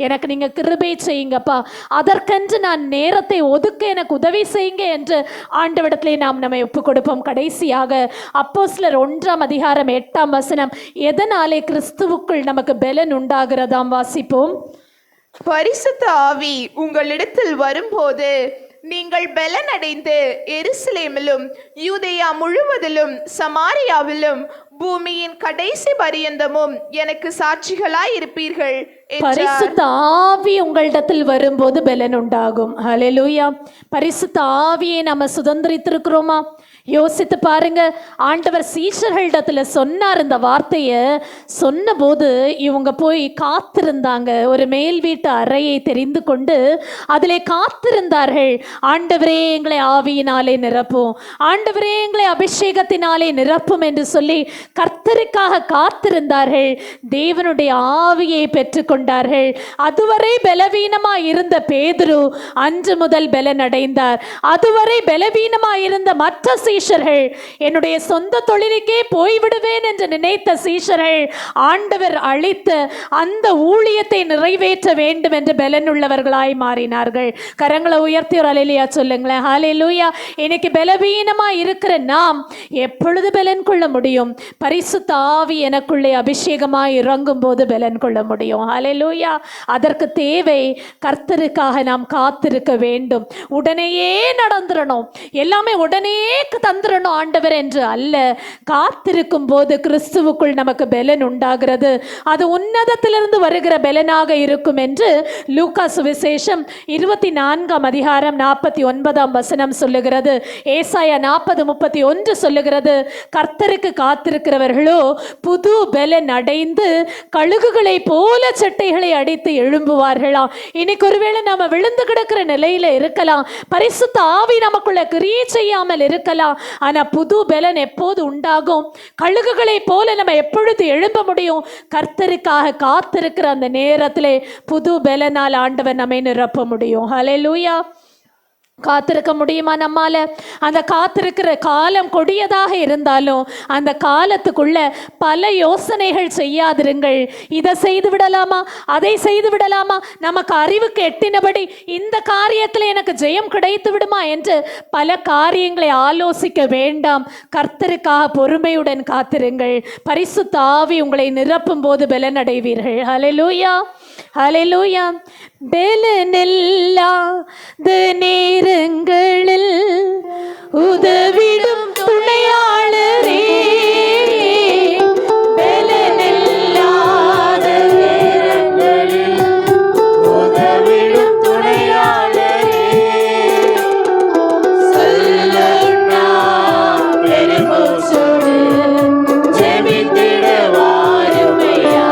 S1: எனக்கு நீங்க கிருபை செய்யுங்கப்பா, அதற்கென்று நான் நேரத்தை ஒதுக்க எனக்கு உதவி செய்யுங்க என்று ஆண்டவரிடத்திலே நாம் நம்மை ஒப்பு கொடுப்போம். கடைசியாக அப்போஸ்தலர் 1ஆம் அதிகாரம் 8ஆம் வசனம், எதனாலே கிறிஸ்துவுக்குள் நமக்கு பலன் உண்டாகிறதாம், வாசிப்போம்.
S2: பரிசுத்த ஆவி உங்களிடத்தில் வரும்போது நீங்கள் பலன் அடைந்து எருசலேமிலும் யூதேயா முழுவதிலும் சமாரியாவிலும் பூமியின் கடைசி பரியந்தமும் எனக்கு சாட்சிகளாய் இருப்பீர்கள்.
S1: பரிசுத்த ஆவி உங்களிடத்தில் வரும்போது பலன் உண்டாகும். ஹல்லேலூயா. பரிசுத்த ஆவியை நம்ம சுதந்திரித்திருக்கிறோமா? யோசித்து பாருங்க. ஆண்டவர் சீஷர்களிடத்துல சொன்னார் இந்த வார்த்தையை. சொன்னபோது இவங்க போய் காத்திருந்தாங்க. ஒரு மேல் வீட்டு அறையை தெரிந்து கொண்டு அதிலே காத்திருந்தார்கள். ஆண்டவரே எங்களை ஆவியினாலே நிரப்பும், ஆண்டவரே எங்களை அபிஷேகத்தினாலே நிரப்பும் என்று சொல்லி கர்த்தருக்காக காத்திருந்தார்கள். தேவனுடைய ஆவியை பெற்றுக்கொண்டார்கள். அதுவரை பலவீனமாய் இருந்த பேதுரு அன்று முதல் பலன் அடைந்தார். அதுவரை பலவீனமாய் இருந்த மற்ற சீஷர்கள், என்னுடைய சொந்த தொழிலுக்கே போய்விடுவேன் என்று நினைத்த சீஷர்கள், ஆண்டவர் அளித்த அந்த ஊழியத்தை நிறைவேற்ற வேண்டும் என்று பலனுள்ளவர்களாய் மாறினார்கள். கரங்களை உயர்த்தி ஒரு அல்லேலூயா சொல்லுங்களேன். ஹல்லேலூயா. இன்னைக்கு பலவீனமாய் இருக்கிற நாம் எப்பொழுது பலன் கொள்ள முடியும்? பரிசுத்த ஆவி எனக்குள்ளே அபிஷேகமாய் இறங்கும் போது பலன் கொள்ள முடியும். ஹல்லேலூயா. அதற்கு தேவை கர்த்தருக்காக நாம் காத்திருக்க வேண்டும். உடனேயே நடந்துடணும், எல்லாமே உடனே தந்துடணும் ஆண்டவர் என்று அல்ல. காத்திருக்கும் போது கிறிஸ்துவுக்குள் நமக்கு பலன் உண்டாகிறது. அது உன்னதத்திலிருந்து வருகிற பலனாக இருக்கும் என்று லூக்கா சுவிசேஷம் 24ஆம் அதிகாரம் 49ஆம் வசனம் சொல்லுகிறது. ஏசாயா 40:31 சொல்லுகிறது, கர்த்தருக்கு காத்திருக்கிறவர்களோ புது பலன் அடைந்து கழுகுகளை போல சட்டைகளை அடித்து எழும்புவார்களாம். இன்னைக்கு ஒருவேளை நம்ம விழுந்து கிடக்கிற நிலையில இருக்கலாம், பரிசுத்த ஆவி நமக்குள்ள கிரியை செய்யாமல் இருக்கலாம். ஆனா புது பலன் எப்போது உண்டாகும்? கழுகுகளை போல நம்ம எப்பொழுது எழும்ப முடியும்? கர்த்தருக்காக காத்திருக்கிற அந்த நேரத்திலே புது பலனால் ஆண்டவர் நம்மை நிரப்ப முடியும். ஹல்லேலூயா. காத்திருக்க முடியுமா நம்மால? அந்த காத்திருக்கிற காலம் கொடியதாக இருந்தாலும் அந்த காலத்துக்குள்ள பல யோசனைகள் செய்யாதிருங்கள். இதை செய்து விடலாமா, அதை செய்து விடலாமா, நமக்கு அறிவுக்கு எட்டினபடி இந்த காரியத்தில் எனக்கு ஜெயம் கிடைத்து விடுமா என்று பல காரியங்களை ஆலோசிக்க வேண்டாம். கர்த்தருக்காக பொறுமையுடன் காத்திருங்கள். பரிசுத்த ஆவி உங்களை நிரப்பும் போது பலனடைவீர்கள். ஹல்லேலூயா, ஹல்லேலூயா. பலனில்லாத நேரங்களில் உதவிடும் துணையாளரே, பலனில்லாத நேரங்களில் உதவிடும் துணையாளரே, சொல்லுண்ணா பெருமூச்சோடு ஜெபித்திட வாருமையா.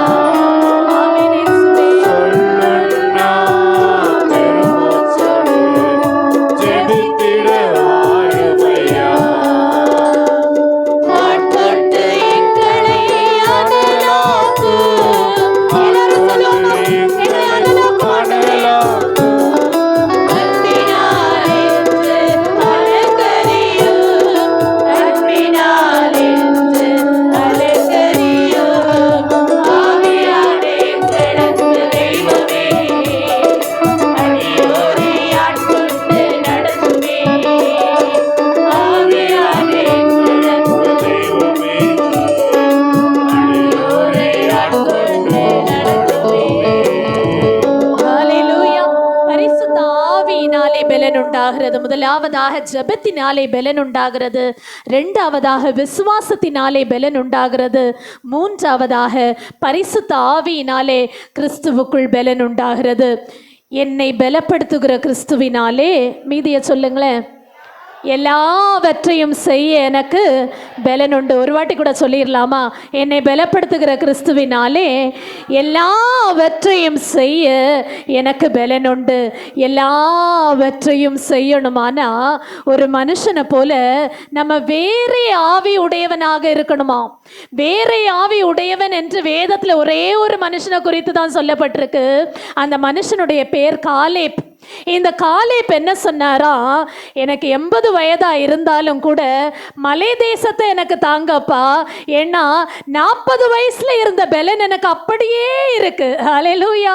S1: முதலாவதாக ஜெபத்தினாலே பலன் உண்டாகிறது, இரண்டாவதாக விசுவாசத்தினாலே பலன் உண்டாகிறது, மூன்றாவதாக பரிசுத்த ஆவியினாலே கிறிஸ்துவுக்குள் பலன் உண்டாகிறது. என்னை பலப்படுத்துகிற கிறிஸ்துவினாலே, மீதியை சொல்லுங்களேன், எல்லாவற்றையும் செய்ய எனக்கு பலன் உண்டு. ஒரு வாட்டி கூட சொல்லிடலாமா? என்னை பலப்படுத்துகிற கிறிஸ்துவினாலே எல்லாவற்றையும் செய்ய எனக்கு பலன் உண்டு. எல்லாவற்றையும் செய்யணுமானா ஒரு மனுஷனை போல நம்ம வேற ஆவி உடையவனாக இருக்கணுமா? வேற ஆவி உடையவன் என்று வேதத்தில் ஒரே ஒரு மனுஷனை குறித்து தான் சொல்லப்பட்டிருக்கு. அந்த மனுஷனுடைய பேர் காலேப். இந்த காலேப் என்ன சொன்னாரா? எனக்கு 80 வயதா இருந்தாலும் கூட மலை தேசத்தை எனக்கு தாங்கப்பா, ஏன்னா 40 வயசுல இருந்த பலன் எனக்கு அப்படியே இருக்கு. ஹல்லேலூயா.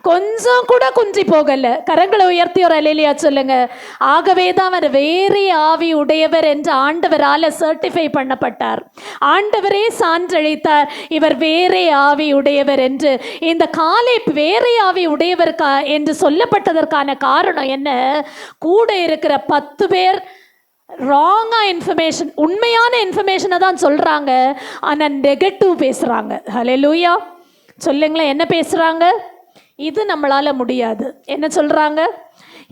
S1: கொஞ்சம் கூட குன்றி போகல. கரங்களை உயர்த்தி ஒரு ஹல்லேலூயா சொல்லுங்க. ஆகவே தான் அவர் வேற ஆவி உடையவர் என்று ஆண்டவரால் சர்டிஃபை பண்ணப்பட்டார். ஆண்டவரே சான்றளித்தார், இவர் வேற ஆவி உடையவர் என்று. இந்த காலேப் வேற ஆவி உடையவர் என்று சொல்லப்பட்டதற்கான காரணம் என்ன? கூட இருக்கிற 10 பேர் ராங்கா இன்ஃபர்மேஷன், உண்மையான இன்ஃபர்மேஷனை தான் சொல்றாங்க, ஆனா நெகட்டிவ் பேசுறாங்க. ஹல்லேலூயா சொல்லுங்களேன். என்ன பேசுறாங்க? இது நம்மளால முடியாது. என்ன சொல்றாங்க?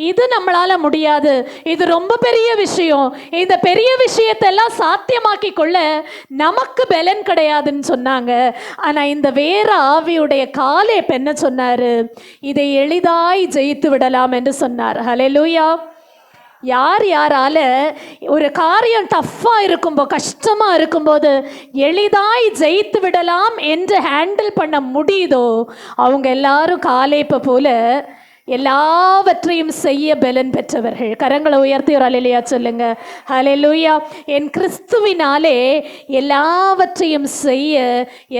S1: இது நம்மளால முடியாது, இது ரொம்ப பெரிய விஷயம், இந்த பெரிய விஷயத்தெல்லாம் சாத்தியமாக்கி கொள்ள நமக்கு பலன் கிடையாதுன்னு சொன்னாங்க. ஆனா இந்த வேற ஆவியுடைய காலேப் என்ன சொன்னாரு? இதை எளிதாய் ஜெயித்து விடலாம் என்று சொன்னார். ஹல்லேலூயா. யாரால ஒரு காரியம் டஃப்பாக இருக்கும்போது, கஷ்டமாக இருக்கும்போது எளிதாய் ஜெயித்து விடலாம் என்று ஹேண்டில் பண்ண முடியுதோ அவங்க எல்லாரும் காலேப்பை போல எல்லாவற்றையும் செய்ய பலன் பெற்றவர்கள். கரங்களை உயர்த்தி ஒரு ஹல்லேலூயா சொல்லுங்க. ஹல்லேலூயா. என் கிறிஸ்துவினாலே எல்லாவற்றையும் செய்ய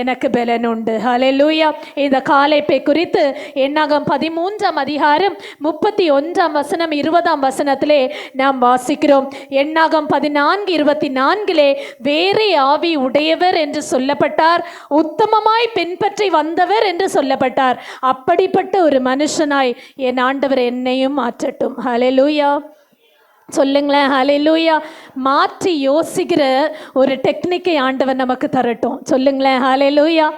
S1: எனக்கு பலன் உண்டு. ஹல்லேலூயா. இந்த காலேப்பை குறித்து என்னாகும் 13ஆம் அதிகாரம் 31ஆம் வசனம் 20ஆம் வசனத்திலே நாம் வாசிக்கிறோம். என்னாகும் 14:24 வேறே ஆவி உடையவர் என்று சொல்லப்பட்டார், உத்தமமாய் பின்பற்றி வந்தவர் என்று சொல்லப்பட்டார். அப்படிப்பட்ட ஒரு மனுஷனாய் என் ஆண்டவர் என்னையும் மாற்றட்டும். ஹல்லேலூயா. சொல்லுங்களேன். ஹalleluya. மாற்றி யோசிக்கிற ஒரு டெக்னிக்கை ஆண்டவர் நமக்கு தரட்டும். சொல்லுங்களேன். ஹalleluya.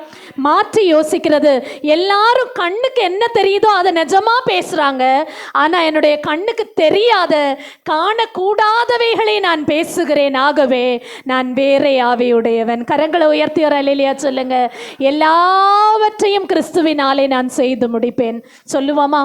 S1: மாற்றி யோசிக்கிறது. எல்லாரும் கண்ணுக்கு என்ன தெரியுதோ அதை நிஜமா பேசுறாங்க. ஆனா என்னுடைய கண்ணுக்கு தெரியாத காணக்கூடாதவைகளை நான் பேசுகிறேன். ஆகவே நான் வேற ஆவியுடையவன். கரங்களை உயர்த்தி ஒரு அல்லேலூயா சொல்லுங்க. எல்லாவற்றையும் கிறிஸ்துவினாலே நான் செய்து முடிப்பேன். சொல்லுவோமா?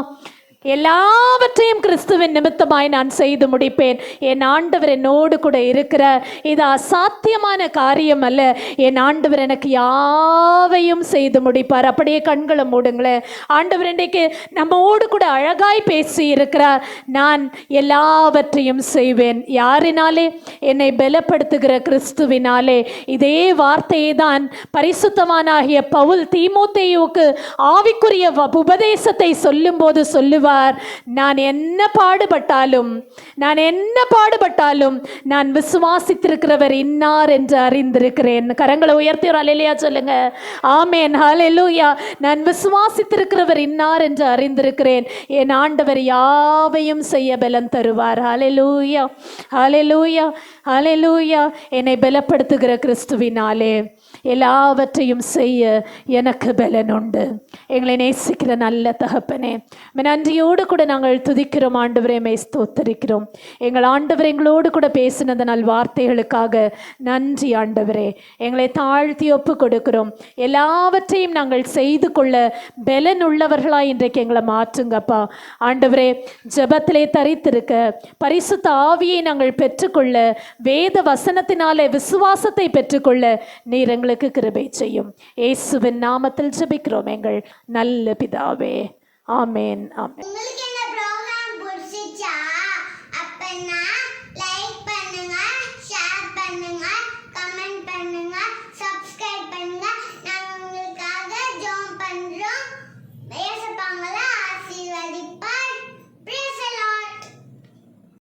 S1: எல்லாவற்றையும் கிறிஸ்துவின் நிமித்தமாய் நான் செய்து முடிப்பேன். என் ஆண்டவர் என்னோடு கூட இருக்கிறார். இது அசாத்தியமான காரியம் அல்ல. என் ஆண்டவர் எனக்கு யாவையும் செய்து முடிப்பார். அப்படியே கண்களை மூடுங்களேன். ஆண்டவர் இன்றைக்கு நம்மோடு கூட அழகாய் பேசி இருக்கிறார். நான் எல்லாவற்றையும் செய்வேன். யாரினாலே? என்னை பலப்படுத்துகிற கிறிஸ்துவினாலே. இதே வார்த்தையை தான் பரிசுத்தவானாகிய பவுல் தீமோத்தேயுவுக்கு ஆவிக்குரிய உபதேசத்தை சொல்லும் போது சொல்லுவார், நான் என்ன பாடுபட்டாலும் நான் விசுவாசித்திருக்கிறவர் இன்னார் என்று அறிந்திருக்கிறேன். கரங்களை உயர்த்தி ஒரு அல்லேலூயா சொல்லுங்க. ஆமென். ஹalleluya. நான் விசுவாசித்திருக்கிறவர் இன்னார் என்று அறிந்திருக்கிறேன். என் ஆண்டவர் யாவையும் செய்ய பலன் தருவார். ஹalleluya, ஹalleluya, ஹalleluya. என்னை பலப்படுத்துகிற கிறிஸ்துவினாலே எல்லாவற்றையும் செய்ய எனக்கு பலன் உண்டு. எங்களை நேசிக்கிற நல்ல தகப்பனே, நன்றியோடு கூட நாங்கள் துதிக்கிறோம். ஆண்டவரே, மை ஸ்தோத்தரிக்கிறோம். எங்கள் ஆண்டவர் எங்களோடு கூட பேசினது நல் வார்த்தைகளுக்காக நன்றி. ஆண்டவரே, எங்களை தாழ்த்தி ஒப்பு கொடுக்கிறோம். எல்லாவற்றையும் நாங்கள் செய்து கொள்ள பலன் உள்ளவர்களாய் இன்றைக்கு எங்களை மாற்றுங்கப்பா. ஆண்டவரே, ஜெபத்திலே தரித்திருக்க, பரிசுத்த ஆவியை நாங்கள் பெற்றுக்கொள்ள, வேத வசனத்தினாலே விசுவாசத்தை பெற்றுக்கொள்ள நீர் எங்களுக்கு கிருபை செய்யும். இயேசுவின் நாமத்தில் ஜெபிக்கிறோம் எங்கள் நல்ல பிதாவே. ஆமென், ஆமென்.